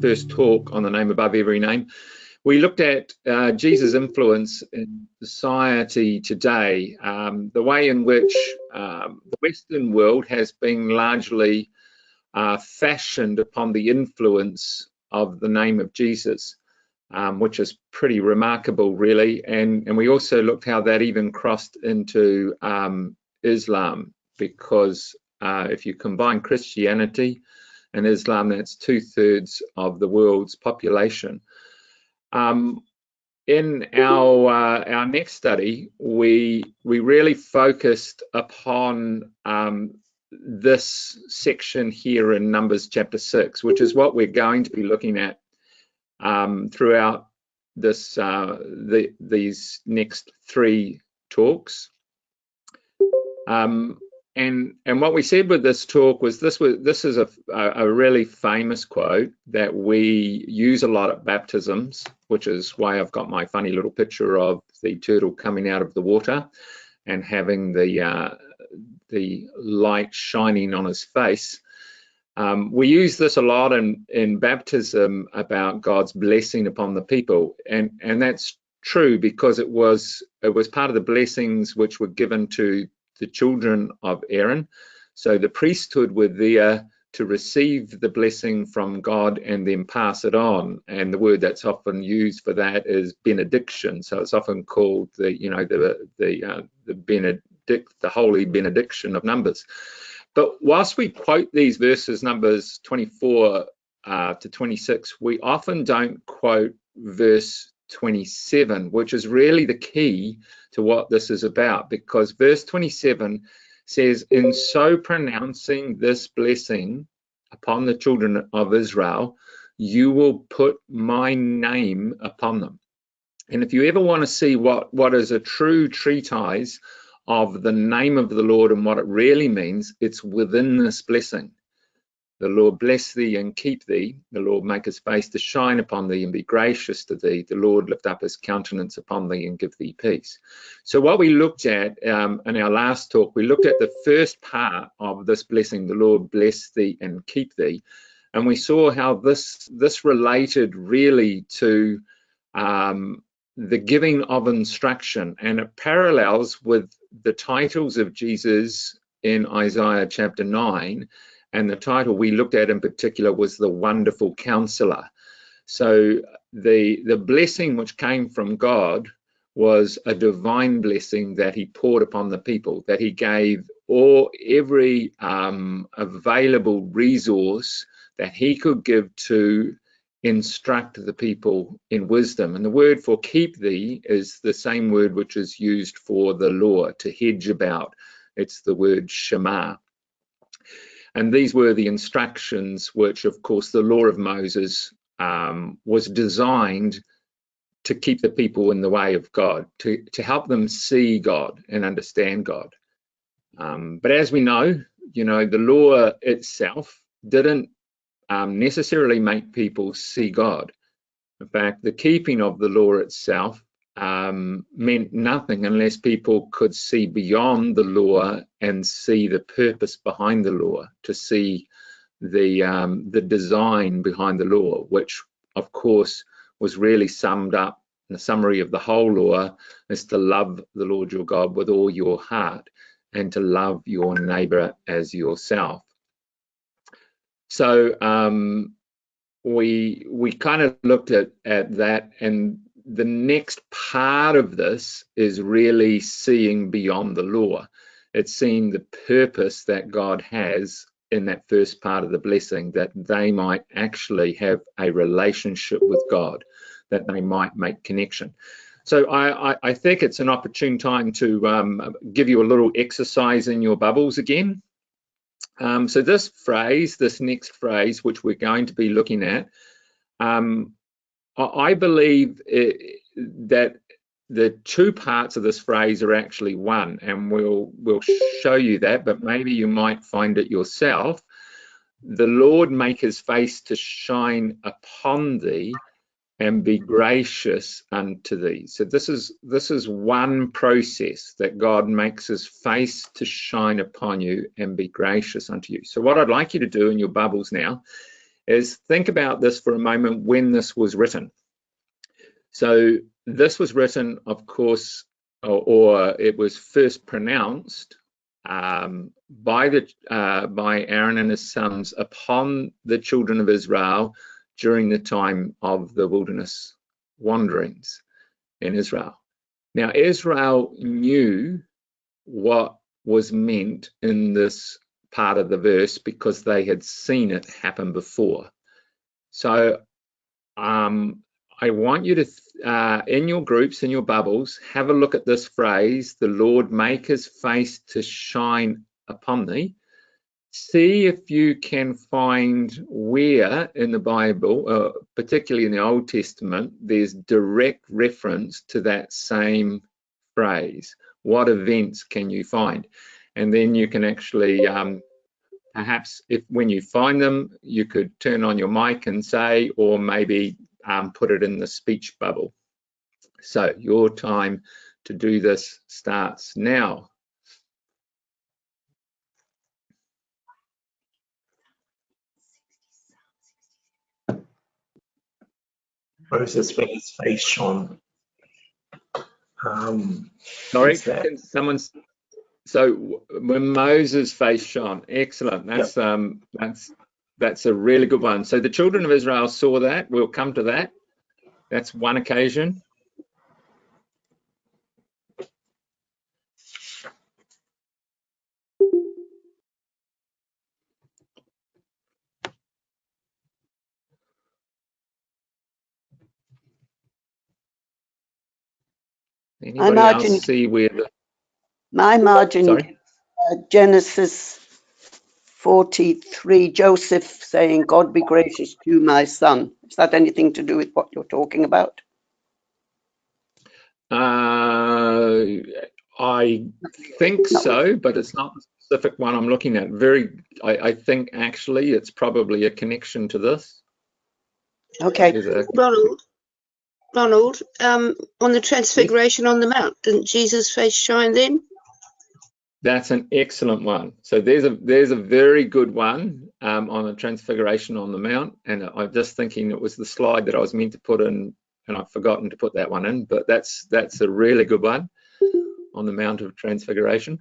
first talk on the name above every name, we looked at Jesus' influence in society today, the way in which the Western world has been largely fashioned upon the influence of the name of Jesus, which is pretty remarkable, really. And we also looked how that even crossed into Islam, because if you combine Christianity and Islam, that's 2/3 of the world's population. In our next study, we really focused upon this section here in Numbers chapter 6, which is what we're going to be looking at throughout this these next 3 talks. And what we said with this talk was this is a really famous quote that we use a lot at baptisms, which is why I've got my funny little picture of the turtle coming out of the water and having the light shining on his face. We use this a lot in baptism about God's blessing upon the people, and that's true because it was part of the blessings which were given to the children of Aaron. So the priesthood were there to receive the blessing from God and then pass it on. And the word that's often used for that is benediction. So it's often called the holy benediction of Numbers. But whilst we quote these verses, Numbers 24 to 26, we often don't quote verse 27, which is really the key to what this is about, because verse 27 says, "In so pronouncing this blessing upon the children of Israel, you will put my name upon them." And if you ever want to see what is a true treatise of the name of the Lord and what it really means, it's within this blessing. The Lord bless thee and keep thee. The Lord make his face to shine upon thee and be gracious to thee. The Lord lift up his countenance upon thee and give thee peace. So what we looked at in our last talk, we looked at the first part of this blessing, the Lord bless thee and keep thee. And we saw how this related really to the giving of instruction, and it parallels with the titles of Jesus in Isaiah chapter 9. And the title we looked at in particular was the Wonderful Counselor. So the blessing which came from God was a divine blessing that he poured upon the people, that he gave every available resource that he could give to instruct the people in wisdom. And the word for keep thee is the same word which is used for the law, to hedge about. It's the word Shema. And these were the instructions which, of course, the law of Moses was designed to keep the people in the way of God, to help them see God and understand God. But as we know, the law itself didn't necessarily make people see God. In fact, the keeping of the law itself meant nothing unless people could see beyond the law and see the purpose behind the law, to see the design behind the law, which of course was really summed up in the summary of the whole law, is to love the Lord your God with all your heart and to love your neighbor as yourself. So we kind of looked at that, and the next part of this is really seeing beyond the law. It's seeing the purpose that God has in that first part of the blessing, that they might actually have a relationship with God, that they might make connection. So I think it's an opportune time to give you a little exercise in your bubbles again. So this next phrase, which we're going to be looking at, I believe that the 2 parts of this phrase are actually one, and we'll show you that, but maybe you might find it yourself. The Lord make his face to shine upon thee and be gracious unto thee. So this is one process, that God makes his face to shine upon you and be gracious unto you. So what I'd like you to do in your bubbles now is think about this for a moment when this was written. So this was written, of course, or it was first pronounced by Aaron and his sons upon the children of Israel during the time of the wilderness wanderings in Israel. Now, Israel knew what was meant in this part of the verse because they had seen it happen before. So I want you to, in your groups, in your bubbles, have a look at this phrase, the Lord make his face to shine upon thee. See if you can find where in the Bible, particularly in the Old Testament, there's direct reference to that same phrase. What events can you find? And then you can actually, perhaps when you find them, you could turn on your mic and say, or maybe put it in the speech bubble. So your time to do this starts now. Moses with his face shone. Sorry, can someone? So when Moses' face shone, excellent. That's a really good one. So the children of Israel saw that. We'll come to that. That's one occasion. Anybody else see where the... My margin, sorry? Genesis 43, Joseph saying, God be gracious to you, my son. Is that anything to do with what you're talking about? I think so, but it's not the specific one I'm looking at. I think actually it's probably a connection to this. Okay. Ronald, on the Transfiguration on the Mount, didn't Jesus' face shine then? That's an excellent one. So there's a very good one on the Transfiguration on the Mount, and I'm just thinking it was the slide that I was meant to put in, and I've forgotten to put that one in. But that's a really good one on the Mount of Transfiguration.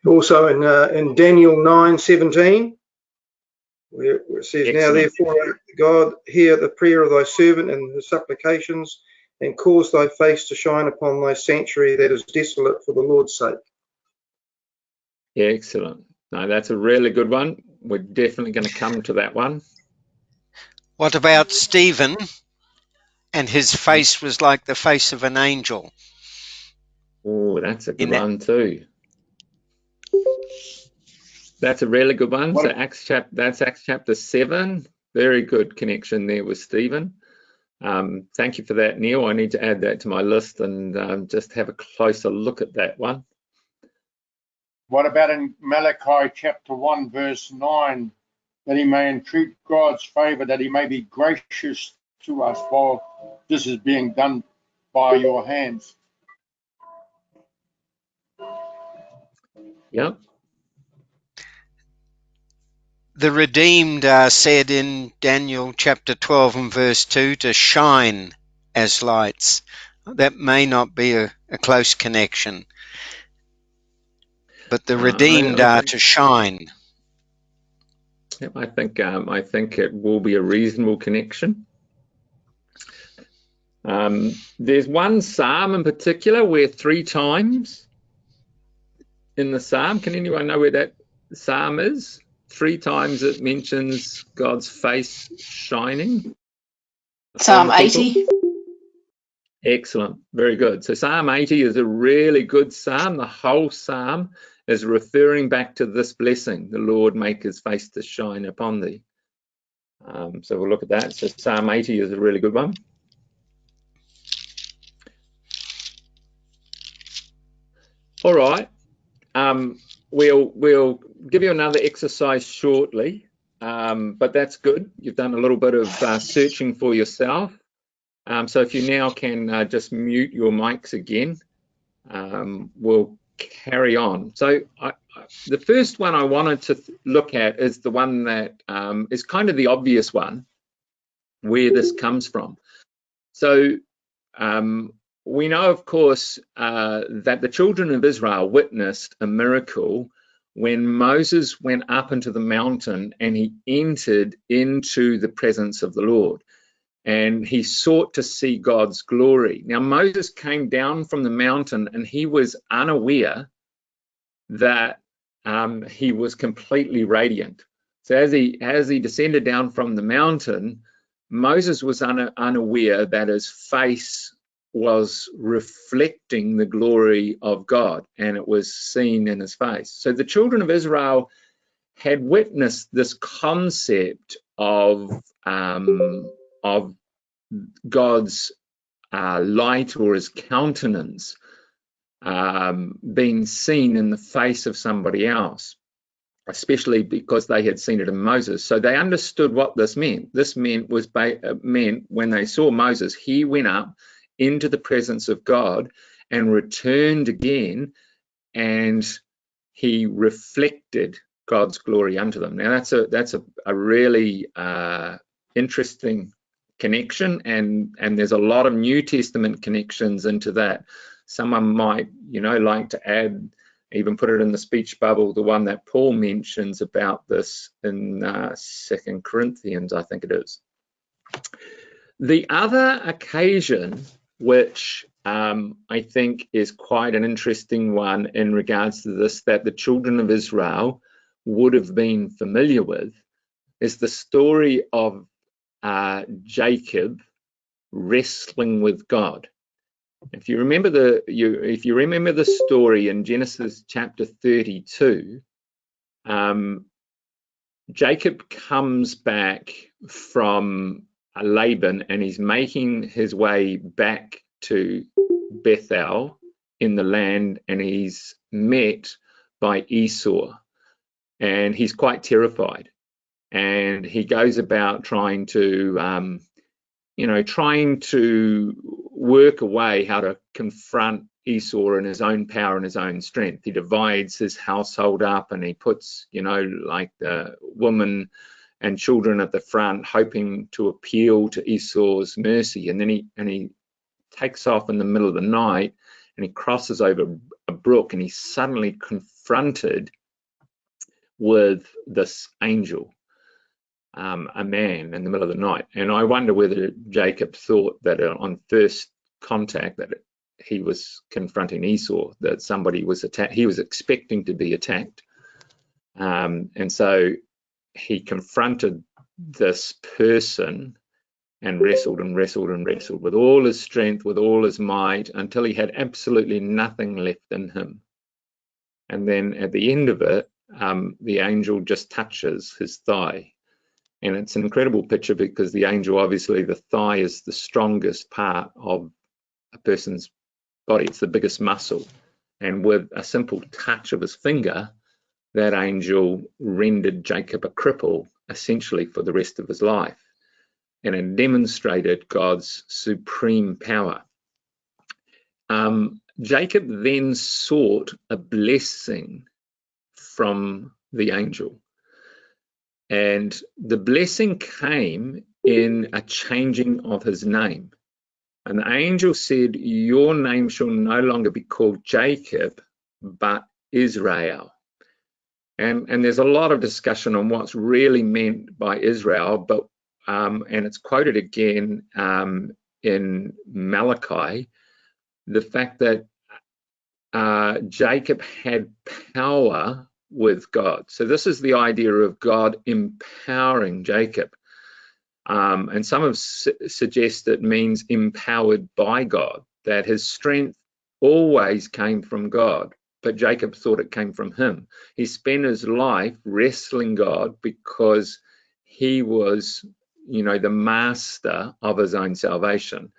Also in Daniel 9:17, where it says, excellent. Now therefore, God, hear the prayer of thy servant and his supplications, and cause thy face to shine upon thy sanctuary that is desolate for the Lord's sake. Excellent. No, that's a really good one. We're definitely going to come to that one. What about Stephen? And his face was like the face of an angel. Oh, that's a good one too. That's a really good one. So that's Acts chapter 7. Very good connection there with Stephen. Thank you for that, Neil. I need to add that to my list and just have a closer look at that one. What about in Malachi chapter 1 verse 9, that he may entreat God's favor, that he may be gracious to us while this is being done by your hands? Yep. The redeemed are said in Daniel chapter 12 and verse 2 to shine as lights. That may not be a close connection, but the redeemed are to shine. Yep, I think it will be a reasonable connection. There's one psalm in particular where 3 times in the psalm, can anyone know where that psalm is? 3 times it mentions God's face shining. Psalm 80. Excellent, very good. So Psalm 80 is a really good psalm. The whole psalm is referring back to this blessing, the Lord make his face to shine upon thee. So we'll look at that. So Psalm 80 is a really good one. All right, we'll give you another exercise shortly, but that's good. You've done a little bit of searching for yourself. So if you now can just mute your mics again, we'll carry on. So the first one I wanted to look at is the one that is kind of the obvious one, where this comes from. So we know, of course, that the children of Israel witnessed a miracle when Moses went up into the mountain and he entered into the presence of the Lord, and he sought to see God's glory. Now, Moses came down from the mountain and he was unaware that he was completely radiant. So as he descended down from the mountain, Moses was unaware that his face was reflecting the glory of God, and it was seen in his face. So the children of Israel had witnessed this concept of God's light, or his countenance, being seen in the face of somebody else, especially because they had seen it in Moses. So they understood what this meant. This meant when they saw Moses, he went up into the presence of God and returned again, and he reflected God's glory unto them. Now that's a really interesting connection, and there's a lot of New Testament connections into that. Someone might, like to add, even put it in the speech bubble, the one that Paul mentions about this in 2 Corinthians, I think it is. The other occasion, which I think is quite an interesting one in regards to this, that the children of Israel would have been familiar with, is the story of Jacob wrestling with God. If you remember the story in Genesis chapter 32, Jacob comes back from Laban, and he's making his way back to Bethel in the land, and he's met by Esau, and he's quite terrified, and he goes about trying to work a way how to confront Esau in his own power and his own strength. He divides his household up, and he puts, like the woman and children at the front, hoping to appeal to Esau's mercy. And then he takes off in the middle of the night, and he crosses over a brook, and he's suddenly confronted with this angel, a man, in the middle of the night. And I wonder whether Jacob thought that on first contact that he was confronting Esau, that somebody was attacked. He was expecting to be attacked, and so he confronted this person and wrestled and wrestled and wrestled with all his strength, with all his might, until he had absolutely nothing left in him. And then at the end of it, the angel just touches his thigh. And it's an incredible picture, because the angel, obviously the thigh is the strongest part of a person's body. It's the biggest muscle. And with a simple touch of his finger, that angel rendered Jacob a cripple, essentially for the rest of his life. And it demonstrated God's supreme power. Jacob then sought a blessing from the angel. And the blessing came in a changing of his name. And the angel said, "Your name shall no longer be called Jacob, but Israel." And there's a lot of discussion on what's really meant by Israel, but and it's quoted again in Malachi, the fact that Jacob had power with God. So this is the idea of God empowering Jacob. And some have suggested it means empowered by God, that his strength always came from God, but Jacob thought it came from him. He spent his life wrestling God because he was, the master of his own salvation.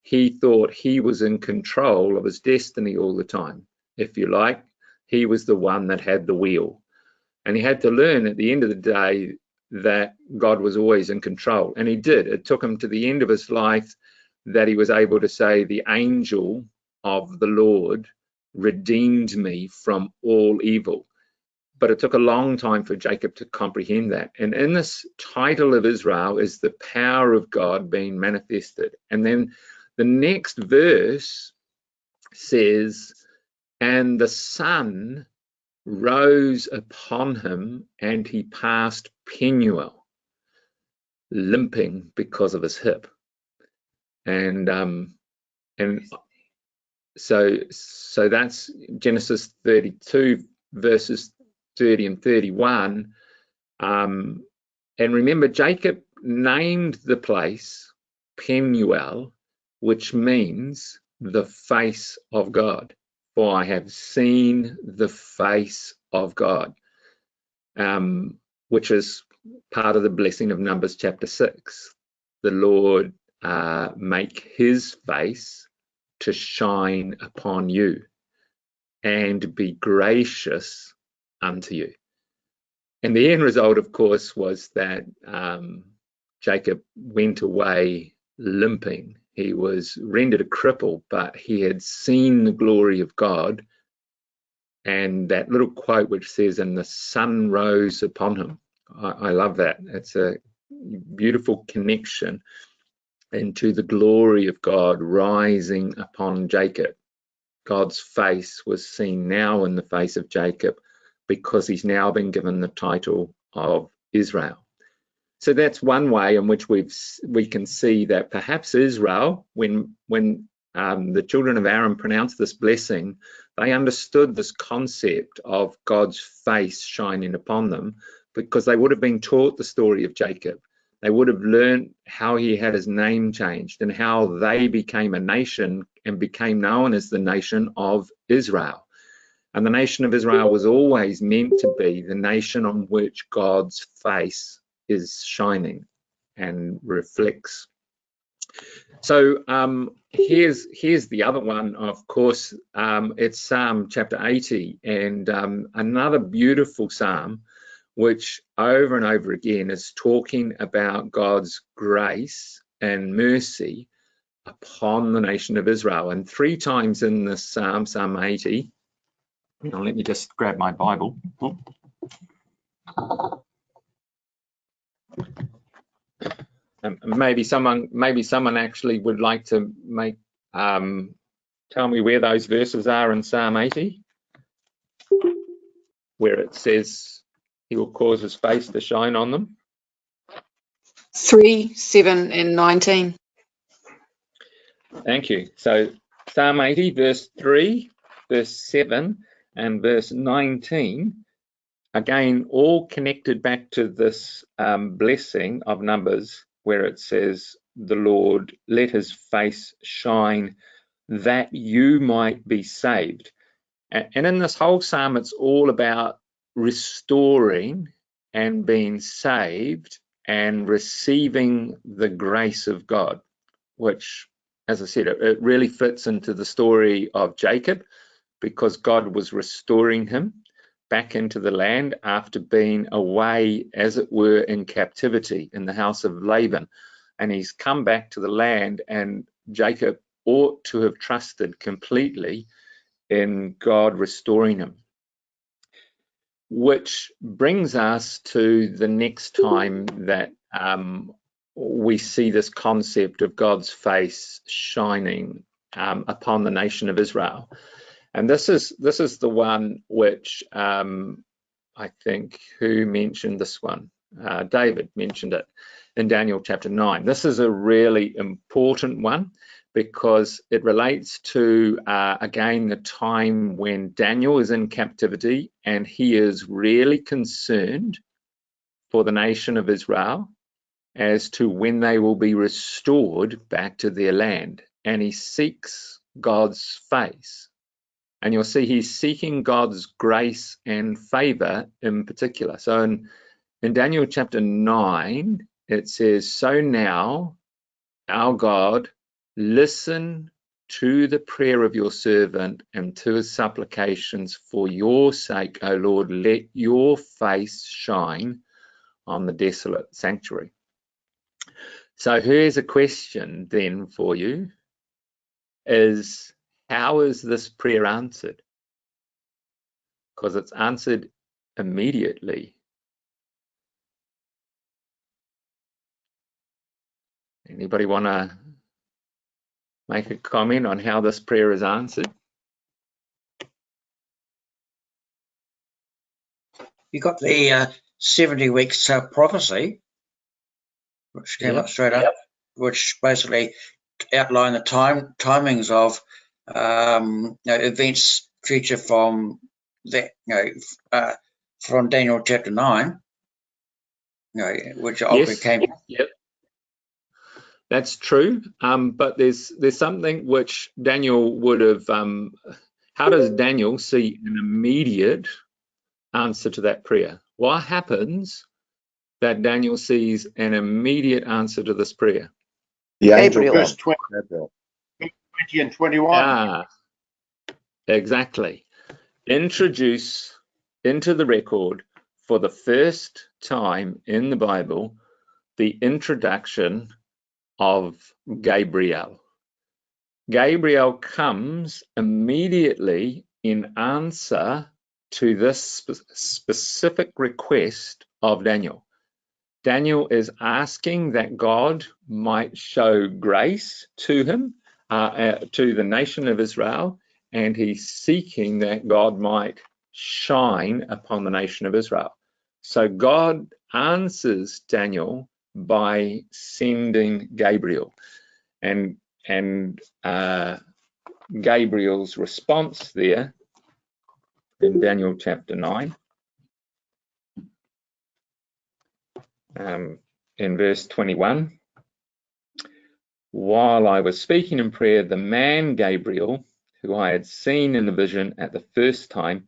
He thought he was in control of his destiny all the time. If you like, he was the one that had the wheel. And he had to learn at the end of the day that God was always in control. And he did. It took him to the end of his life that he was able to say, "The angel of the Lord redeemed me from all evil." but it took a long time for Jacob to comprehend that. And in this title of Israel is the power of God being manifested. And then the next verse says, and the sun rose upon him, and he passed Penuel, limping because of his hip. And so that's Genesis 32 verses 30 and 31. And remember, Jacob named the place Penuel, which means the face of God. For I have seen the face of God, which is part of the blessing of Numbers chapter 6. The Lord make his face to shine upon you and be gracious unto you. And the end result, of course, was that Jacob went away limping. He was rendered a cripple, but he had seen the glory of God. And that little quote which says, and the sun rose upon him. I love that. It's a beautiful connection into the glory of God rising upon Jacob. God's face was seen now in the face of Jacob because he's now been given the title of Israel. So that's one way in which we can see that perhaps Israel, when the children of Aaron pronounced this blessing, they understood this concept of God's face shining upon them because they would have been taught the story of Jacob. They would have learned how he had his name changed and how they became a nation and became known as the nation of Israel. And the nation of Israel was always meant to be the nation on which God's face is shining and reflects. So here's the other one, of course. It's Psalm chapter 80, and another beautiful psalm which over and over again is talking about God's grace and mercy upon the nation of Israel. And 3 times in this psalm, Psalm 80, now let me just grab my Bible. Maybe someone actually would like to tell me where those verses are in Psalm 80, where it says he will cause his face to shine on them. 3, 7, and 19. Thank you. So Psalm 80, verse 3, verse 7, and verse 19, again, all connected back to this blessing of Numbers, where it says, the Lord, let his face shine that you might be saved. And in this whole psalm, it's all about restoring and being saved and receiving the grace of God, which, as I said, it really fits into the story of Jacob because God was restoring him back into the land after being away, as it were, in captivity in the house of Laban. And he's come back to the land, and Jacob ought to have trusted completely in God restoring him. Which brings us to the next time that we see this concept of God's face shining upon the nation of Israel. And this is the one which I think, who mentioned this one? David mentioned it in Daniel chapter 9. This is a really important one because it relates to, again, the time when Daniel is in captivity and he is really concerned for the nation of Israel as to when they will be restored back to their land. And he seeks God's face. And you'll see he's seeking God's grace and favor in particular. So in Daniel chapter 9, it says, so now, our God, listen to the prayer of your servant and to his supplications for your sake, O Lord, let your face shine on the desolate sanctuary. So here's a question then for you, is how is this prayer answered? Because it's answered immediately. Anybody want to make a comment on how this prayer is answered? You got the 70 weeks prophecy, which came up straight up, which basically outlined the timings of events future from that, from Daniel chapter 9, which obviously came. Yep. That's true, but there's something which Daniel would have. How does Daniel see an immediate answer to that prayer? What happens that Daniel sees an immediate answer to this prayer? The angel Gabriel. verse 20 and 21. Exactly. Introduce into the record for the first time in the Bible the introduction of Gabriel. Gabriel comes immediately in answer to this specific request of Daniel. Daniel is asking that God might show grace to him, to the nation of Israel, and he's seeking that God might shine upon the nation of Israel. So God answers Daniel by sending Gabriel, and Gabriel's response there in Daniel chapter 9, in verse 21, while I was speaking in prayer, the man Gabriel, who I had seen in the vision at the first time,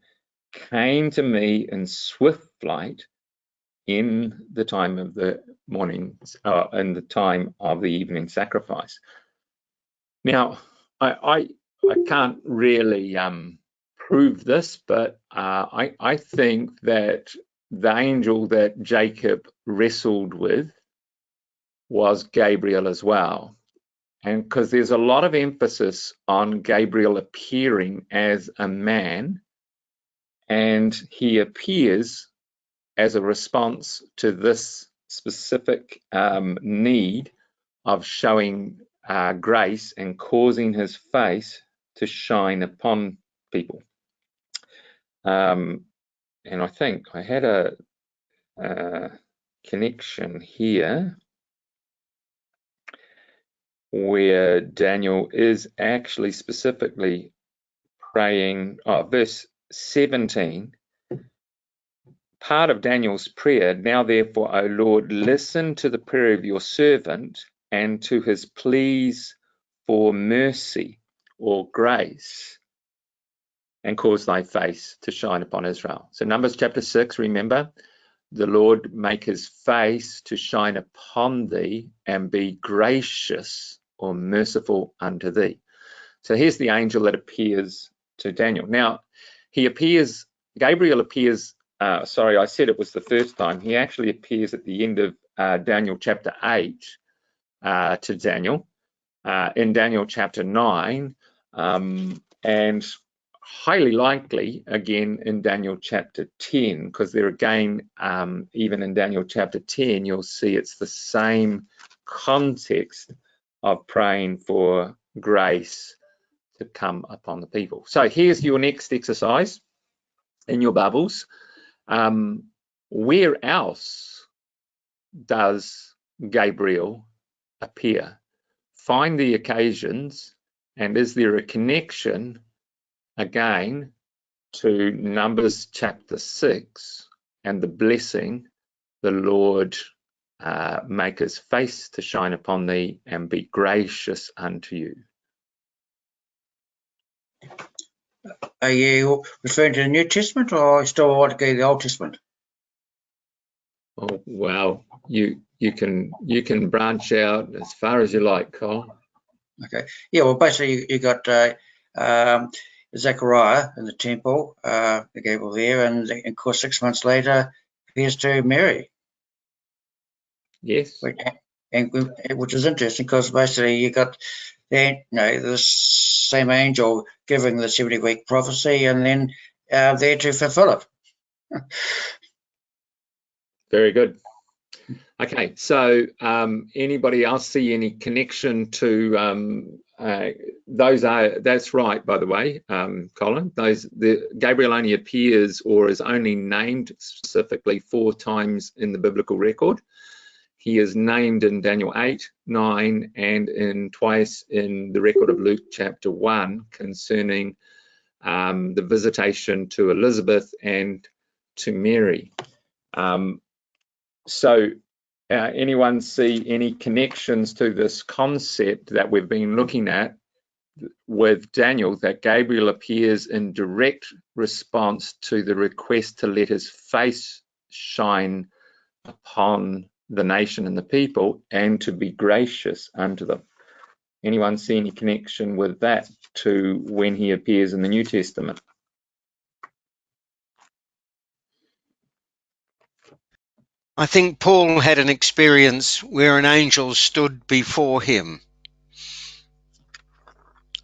came to me in swift flight in the time of the morning, in the time of the evening sacrifice. Now, I can't really prove this, but I think that the angel that Jacob wrestled with was Gabriel as well. And because there's a lot of emphasis on Gabriel appearing as a man, and he appears as a response to this specific need of showing grace and causing his face to shine upon people. And I think I had a connection here where Daniel is actually specifically praying, verse 17, part of Daniel's prayer, now therefore, O Lord, listen to the prayer of your servant and to his pleas for mercy or grace, and cause thy face to shine upon Israel. So Numbers chapter 6, remember, the Lord make his face to shine upon thee and be gracious or merciful unto thee. So here's the angel that appears to Daniel. Now, Gabriel appears, sorry, I said it was the first time. He actually appears at the end of Daniel chapter 8 to Daniel, in Daniel chapter 9, and highly likely again in Daniel chapter 10, because there again, even in Daniel chapter 10, you'll see it's the same context of praying for grace to come upon the people. So here's your next exercise in your bubbles. Where else does Gabriel appear? Find the occasions, and is there a connection again to Numbers chapter 6 and the blessing, the Lord make his face to shine upon thee and be gracious unto you? Are you referring to the New Testament, or still want to go to the Old Testament? Oh, well, you can branch out as far as you like, Cole. Okay. Yeah. Well, basically, you got Zechariah in the temple, the Gabriel there, and of course 6 months later, appears to Mary. Yes. Which is interesting, because basically you got the same angel giving the 70-week prophecy, and then there to fulfill it. Very good. Okay, so anybody else see any connection to that's right, by the way, Colin. Gabriel only appears or is only named specifically 4 times in the biblical record. He is named in Daniel 8, 9, and twice in the record of Luke chapter 1 concerning the visitation to Elizabeth and to Mary. Anyone see any connections to this concept that we've been looking at with Daniel, that Gabriel appears in direct response to the request to let his face shine upon the nation and the people and to be gracious unto them? Anyone see any connection with that to when he appears in the New Testament? I think Paul had an experience where an angel stood before him.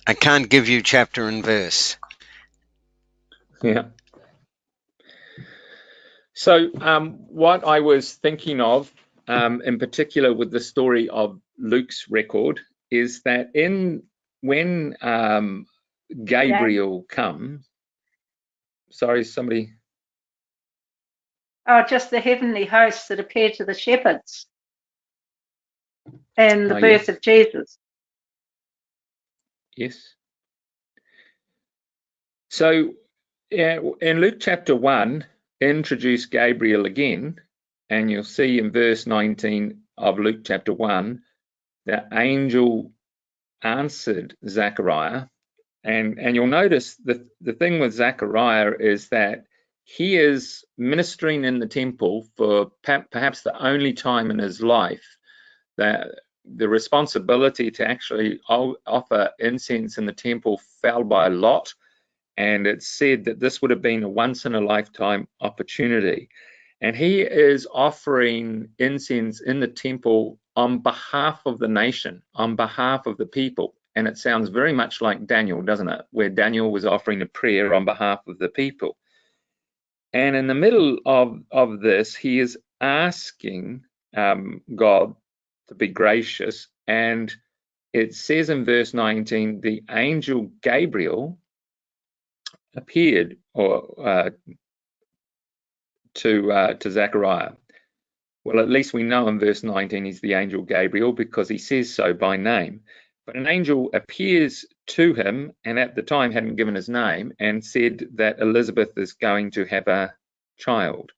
I can't give you chapter and verse. Yeah. So what I was thinking of in particular with the story of Luke's record is that when Gabriel comes, sorry, somebody. Oh, just the heavenly hosts that appeared to the shepherds and the birth of Jesus. Yes. So in Luke chapter 1, introduce Gabriel again, and you'll see in verse 19 of Luke chapter 1, the angel answered Zechariah, and you'll notice that the thing with Zechariah is that he is ministering in the temple for perhaps the only time in his life that the responsibility to actually offer incense in the temple fell by lot, and it's said that this would have been a once-in-a-lifetime opportunity. And he is offering incense in the temple on behalf of the nation, on behalf of the people. And it sounds very much like Daniel, doesn't it? Where Daniel was offering a prayer on behalf of the people. And in the middle of this, he is asking God to be gracious. And it says in verse 19, the angel Gabriel appeared to Zechariah. Well, at least we know in verse 19 he's the angel Gabriel because he says so by name. But an angel appears to him, and at the time hadn't given his name, and said that Elizabeth is going to have a child.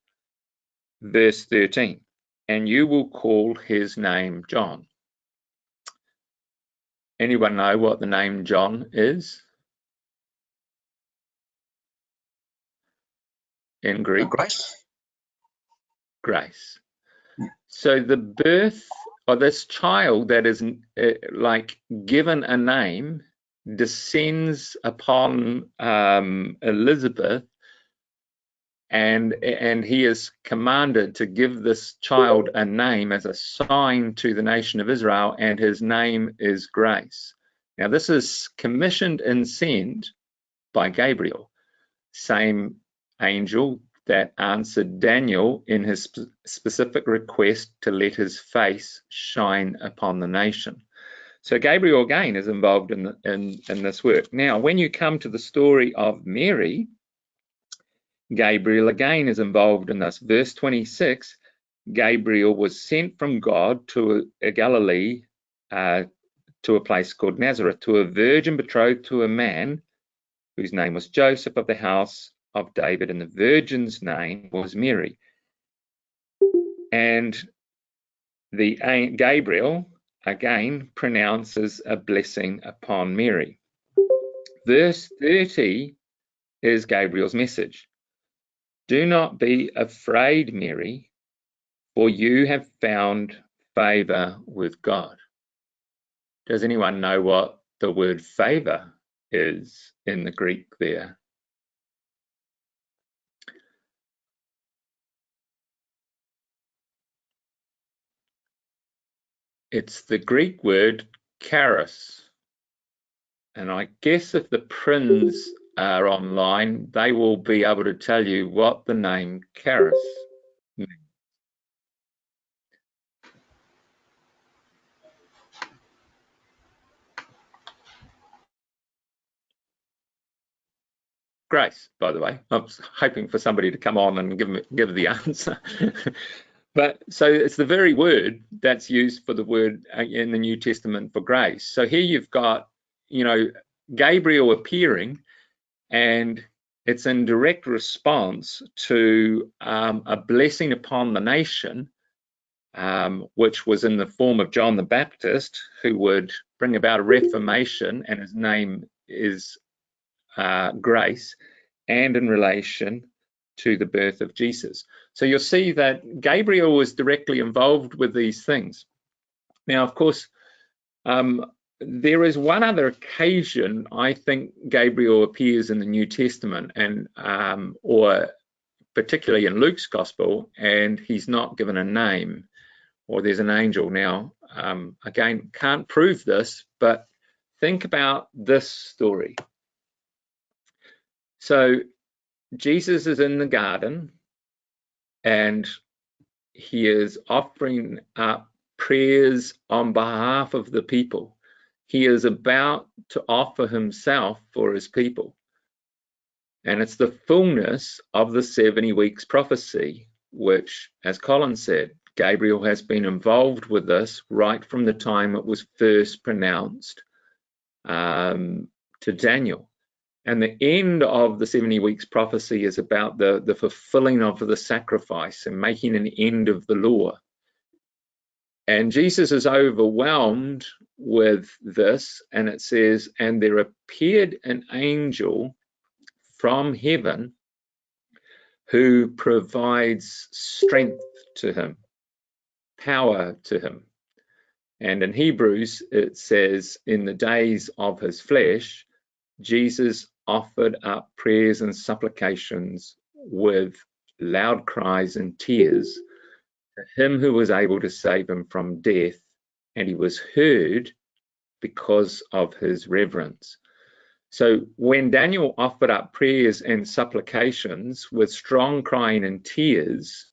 Verse 13, and you will call his name John. Anyone know what the name John is? In Greek? Grace. Grace. So the birth of this child that is like given a name descends upon Elizabeth, and he is commanded to give this child a name as a sign to the nation of Israel, and his name is Grace. Now this is commissioned and sent by Gabriel, same angel that answered Daniel in his specific request to let his face shine upon the nation. So Gabriel again is involved in this work. Now, when you come to the story of Mary, Gabriel again is involved in this. Verse 26, Gabriel was sent from God to Galilee, to a place called Nazareth, to a virgin betrothed to a man whose name was Joseph of the house of David, and the virgin's name was Mary. And the Gabriel again pronounces a blessing upon Mary. Verse 30 is Gabriel's message. Do not be afraid, Mary, for you have found favor with God. Does anyone know what the word favor is in the Greek there? It's the Greek word charis. And I guess if the Prin's are online, they will be able to tell you what the name Charis means. Grace, by the way. I was hoping for somebody to come on and give the answer. But so it's the very word that's used for the word in the New Testament for grace. So here you've got, you know, Gabriel appearing, and it's in direct response to a blessing upon the nation, which was in the form of John the Baptist, who would bring about a reformation, and his name is grace, and in relation to the birth of Jesus. So you'll see that Gabriel was directly involved with these things. Now, of course, there is one other occasion I think Gabriel appears in the New Testament, and or particularly in Luke's Gospel, and he's not given a name, or there's an angel. Now, again, can't prove this, but think about this story. So Jesus is in the garden, and he is offering up prayers on behalf of the people. He is about to offer himself for his people. And it's the fullness of the 70 weeks prophecy, which, as Colin said, Gabriel has been involved with this right from the time it was first pronounced to Daniel. And the end of the 70 weeks prophecy is about the fulfilling of the sacrifice and making an end of the law. And Jesus is overwhelmed with this, and it says, and there appeared an angel from heaven who provides strength to him, power to him. And in Hebrews, it says, in the days of his flesh, Jesus offered up prayers and supplications with loud cries and tears to him who was able to save him from death, and he was heard because of his reverence. So when Daniel offered up prayers and supplications with strong crying and tears,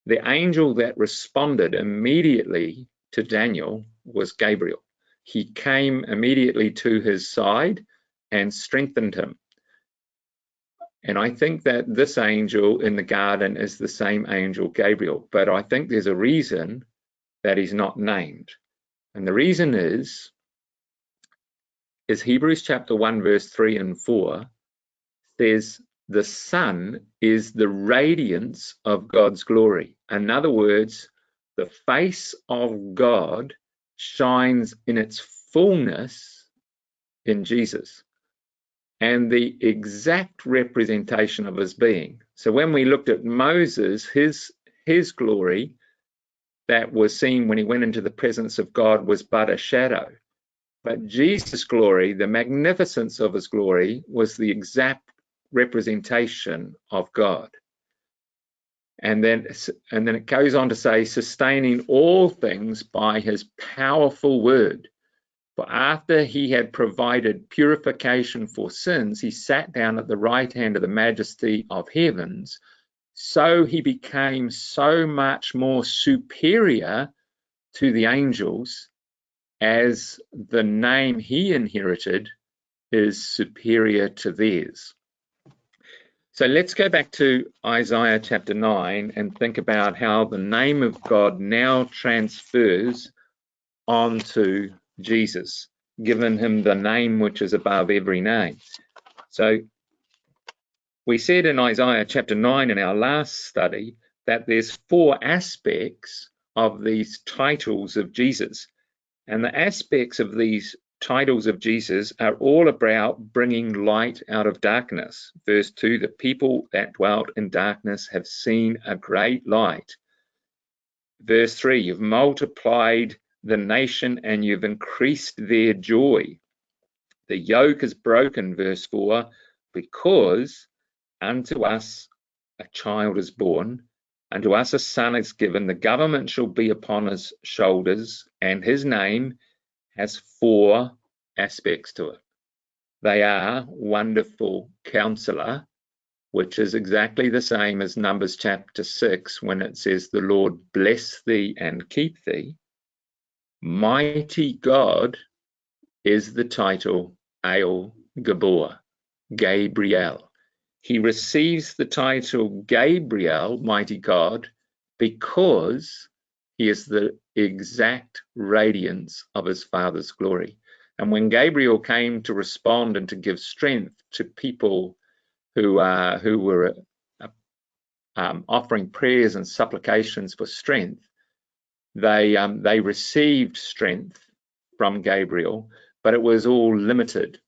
the angel that responded immediately to Daniel was Gabriel. He came immediately to his side and strengthened him. And I think that this angel in the garden is the same angel Gabriel, but I think there's a reason that he's not named. And the reason is Hebrews chapter 1, verse 3 and 4 says, the Son is the radiance of God's glory. In other words, the face of God shines in its fullness in Jesus, and the exact representation of his being. So when we looked at Moses, his glory that was seen when he went into the presence of God was but a shadow. But Jesus' glory, the magnificence of his glory, was the exact representation of God. And then it goes on to say, sustaining all things by his powerful word. For after he had provided purification for sins, he sat down at the right hand of the majesty of heavens. So he became so much more superior to the angels, as the name he inherited is superior to theirs. So let's go back to Isaiah chapter 9 and think about how the name of God now transfers onto Jesus, given him the name which is above every name. So we said in Isaiah chapter 9 in our last study that there's 4 aspects of these titles of Jesus. And the aspects of these titles of Jesus are all about bringing light out of darkness. Verse 2, the people that dwelt in darkness have seen a great light. Verse 3, you've multiplied the nation and you've increased their joy. The yoke is broken, verse 4, because unto us a child is born, unto us a son is given, the government shall be upon his shoulders, and his name has 4 aspects to it. They are Wonderful Counselor, which is exactly the same as Numbers chapter 6 when it says, the Lord bless thee and keep thee. Mighty God is the title El Gibbor, Gabriel. He receives the title Gabriel, mighty God, because he is the exact radiance of his Father's glory. And when Gabriel came to respond and to give strength to people who were offering prayers and supplications for strength, they received strength from Gabriel, but it was all limited.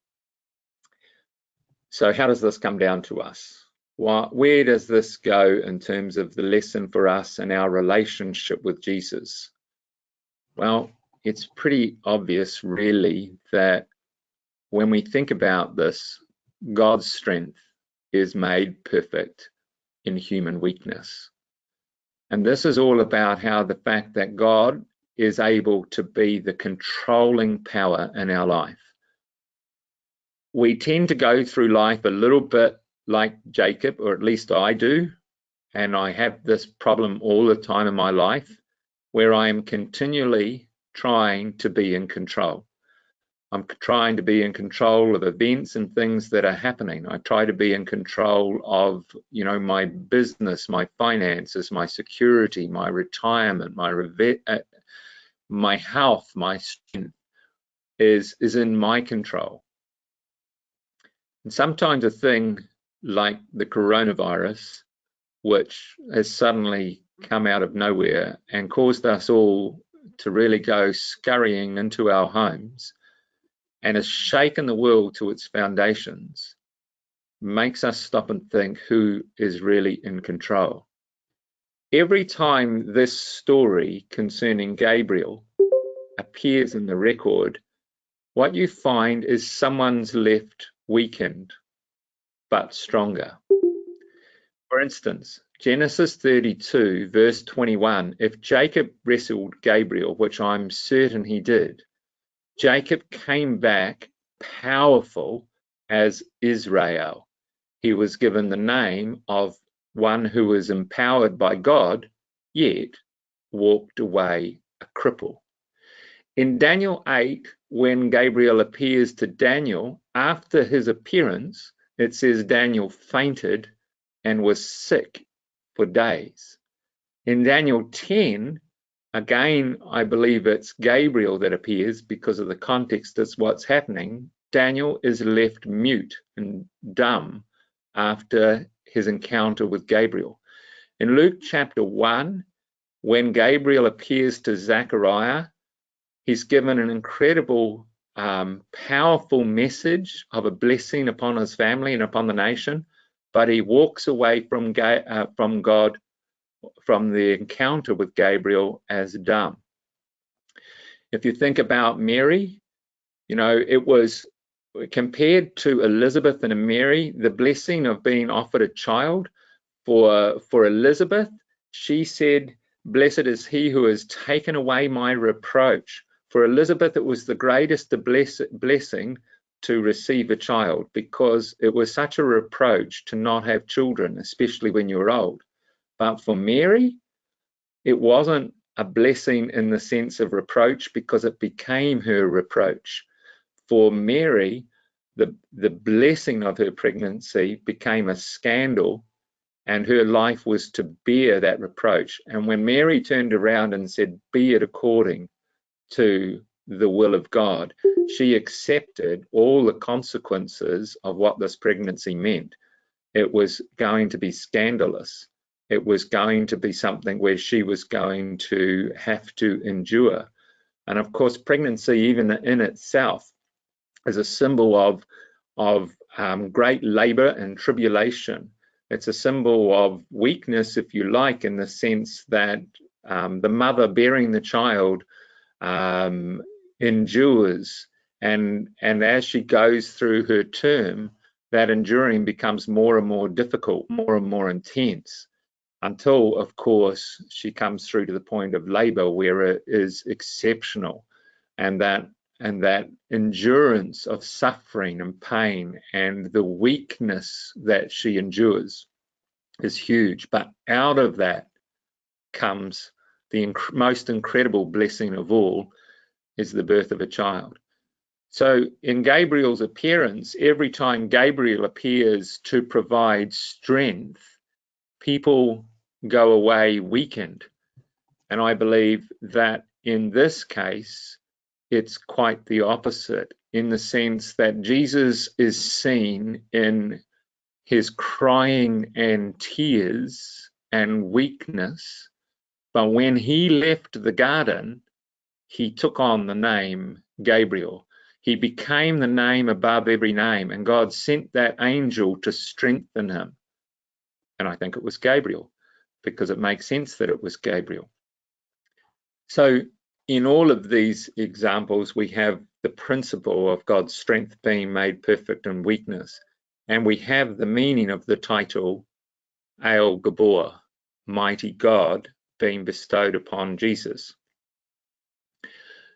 So how does this come down to us? Where does this go in terms of the lesson for us and our relationship with Jesus? Well, it's pretty obvious, really, that when we think about this, God's strength is made perfect in human weakness. And this is all about how the fact that God is able to be the controlling power in our life. We tend to go through life a little bit like Jacob, or at least I do, and I have this problem all the time in my life, where I am continually trying to be in control. I'm trying to be in control of events and things that are happening. I try to be in control of, my business, my finances, my security, my retirement, my health, my strength is in my control. And sometimes a thing like the coronavirus, which has suddenly come out of nowhere and caused us all to really go scurrying into our homes and has shaken the world to its foundations, makes us stop and think who is really in control. Every time this story concerning Gabriel appears in the record, what you find is someone's left weakened but stronger. For instance, Genesis 32 verse 21, if Jacob wrestled Gabriel, which I'm certain he did, Jacob came back powerful as Israel. He was given the name of one who was empowered by God, yet walked away a cripple. In Daniel 8, when Gabriel appears to Daniel, after his appearance, it says Daniel fainted and was sick for days. In Daniel 10, again, I believe it's Gabriel that appears because of the context is what's happening. Daniel is left mute and dumb after his encounter with Gabriel. In Luke chapter 1, when Gabriel appears to Zechariah, he's given an incredible, powerful message of a blessing upon his family and upon the nation, but he walks away from God, from the encounter with Gabriel, as dumb. If you think about Mary, it was compared to Elizabeth and Mary, the blessing of being offered a child. For Elizabeth, she said, blessed is he who has taken away my reproach. For Elizabeth, it was the greatest blessing to receive a child, because it was such a reproach to not have children, especially when you're old. But for Mary, it wasn't a blessing in the sense of reproach, because it became her reproach. For Mary, the blessing of her pregnancy became a scandal, and her life was to bear that reproach. And when Mary turned around and said, be it according to the will of God, she accepted all the consequences of what this pregnancy meant. It was going to be scandalous. It was going to be something where she was going to have to endure. And of course, pregnancy, even in itself, is a symbol of great labor and tribulation. It's a symbol of weakness, if you like, in the sense that the mother bearing the child endures, and as she goes through her term, that enduring becomes more and more difficult, more and more intense, until, of course, she comes through to the point of labor, where it is exceptional, and that and that endurance of suffering and pain and the weakness that she endures is huge. But out of that comes the most incredible blessing of all, is the birth of a child. So in Gabriel's appearance, every time Gabriel appears to provide strength, people go away weakened. And I believe that in this case, it's quite the opposite, in the sense that Jesus is seen in his crying and tears and weakness. But when he left the garden, he took on the name Gabriel. He became the name above every name, and God sent that angel to strengthen him. And I think it was Gabriel, because it makes sense that it was Gabriel. So in all of these examples, we have the principle of God's strength being made perfect in weakness. And we have the meaning of the title, El Gibbor, mighty God, being bestowed upon Jesus.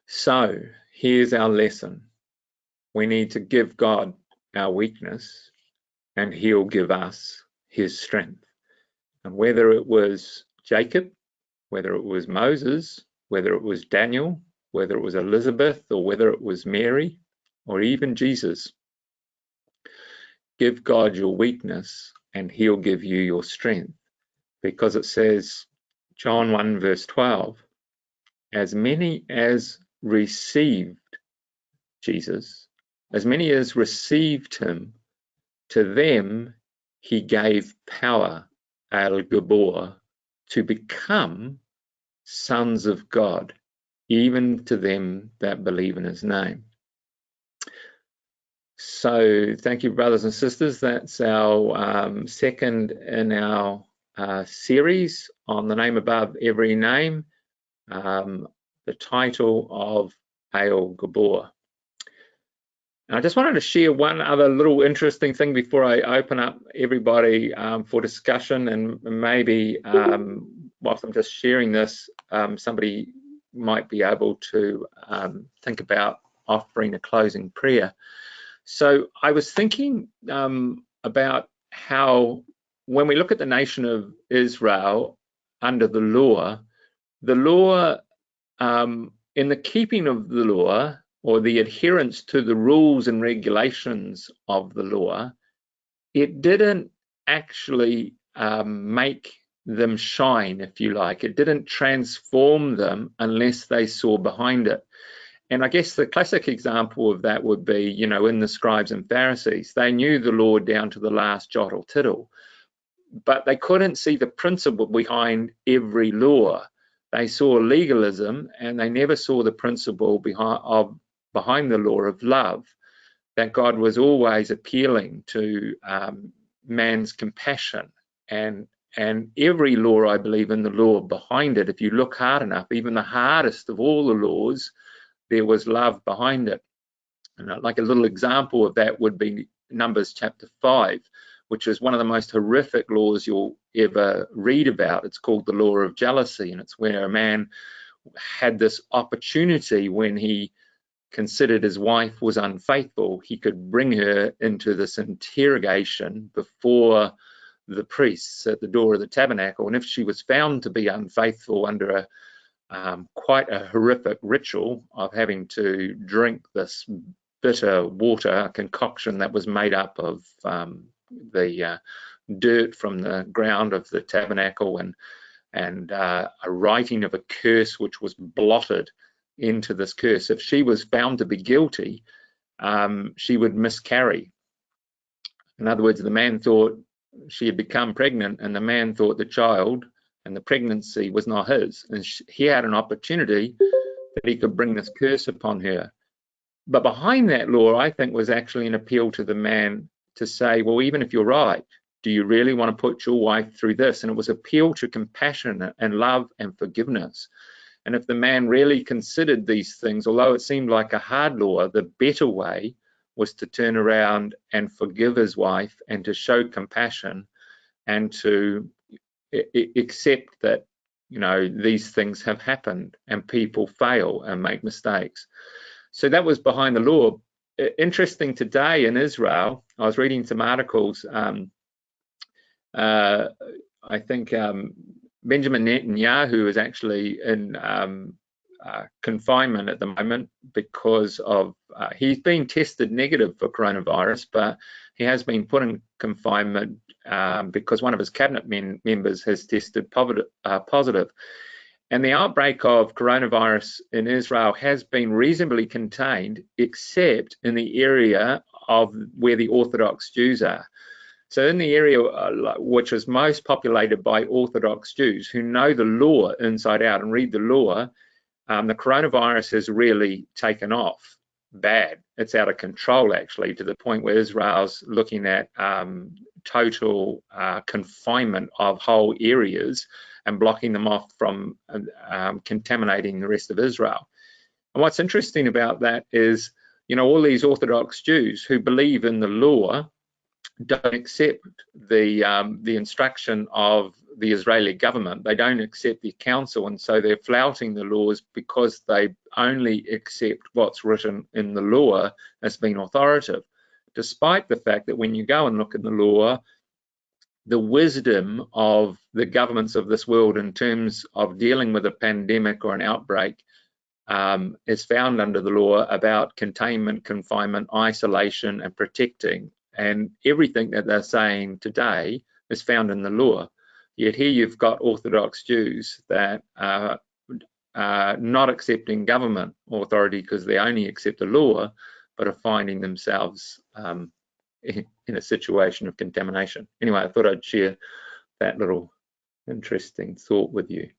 So here's our lesson. We need to give God our weakness, and he'll give us his strength. And whether it was Jacob, whether it was Moses, whether it was Daniel, whether it was Elizabeth, or whether it was Mary, or even Jesus, give God your weakness and he'll give you your strength. Because it says, John 1 verse 12, as many as received Jesus, as many as received him, to them he gave power, El Gibbor, to become sons of God, even to them that believe in his name. So thank you, brothers and sisters. That's our second in our series on the name above every name, the title of El Gibbor. And I just wanted to share one other little interesting thing before I open up everybody for discussion, and maybe whilst I'm just sharing this, somebody might be able to think about offering a closing prayer. So I was thinking about how when we look at the nation of Israel under the law in the keeping of the law, or the adherence to the rules and regulations of the law, it didn't actually make them shine, if you like. It didn't transform them unless they saw behind it. And I guess the classic example of that would be, you know, in the scribes and Pharisees. They knew the law down to the last jot or tittle, but they couldn't see the principle behind every law. They saw legalism, and they never saw the principle behind the law of love, that God was always appealing to man's compassion. And every law, I believe, in the law behind it, if you look hard enough, even the hardest of all the laws, there was love behind it. And like a little example of that would be Numbers chapter 5, which is one of the most horrific laws you'll ever read about. It's called the law of jealousy, and it's where a man had this opportunity when he considered his wife was unfaithful, he could bring her into this interrogation before the priests at the door of the tabernacle. And if she was found to be unfaithful under quite a horrific ritual of having to drink this bitter water, a concoction that was made up of the dirt from the ground of the tabernacle, and a writing of a curse which was blotted into this curse. If she was found to be guilty, she would miscarry. In other words, the man thought she had become pregnant, and the man thought the child and the pregnancy was not his, and he had an opportunity that he could bring this curse upon her. But behind that law, I think, was actually an appeal to the man to say, well, even if you're right, do you really want to put your wife through this? And it was appeal to compassion and love and forgiveness. And if the man really considered these things, although it seemed like a hard law, the better way was to turn around and forgive his wife, and to show compassion, and to accept that, you know, these things have happened and people fail and make mistakes. So that was behind the law. Interesting, today in Israel, I was reading some articles. I think Benjamin Netanyahu is actually in confinement at the moment because of he's been tested negative for coronavirus, but he has been put in confinement because one of his cabinet members has tested positive. And the outbreak of coronavirus in Israel has been reasonably contained, except in the area of where the Orthodox Jews are. So in the area which is most populated by Orthodox Jews who know the law inside out and read the law, the coronavirus has really taken off bad. It's out of control, actually, to the point where Israel's looking at total confinement of whole areas and blocking them off from contaminating the rest of Israel. And what's interesting about that is, you know, all these Orthodox Jews who believe in the law don't accept the instruction of the Israeli government. They don't accept the council, and so they're flouting the laws because they only accept what's written in the law as being authoritative, despite the fact that when you go and look in the law, the wisdom of the governments of this world in terms of dealing with a pandemic or an outbreak is found under the law about containment, confinement, isolation, and protecting. And everything that they're saying today is found in the law. Yet here you've got Orthodox Jews that are not accepting government authority because they only accept the law, but are finding themselves in a situation of contamination. Anyway, I thought I'd share that little interesting thought with you.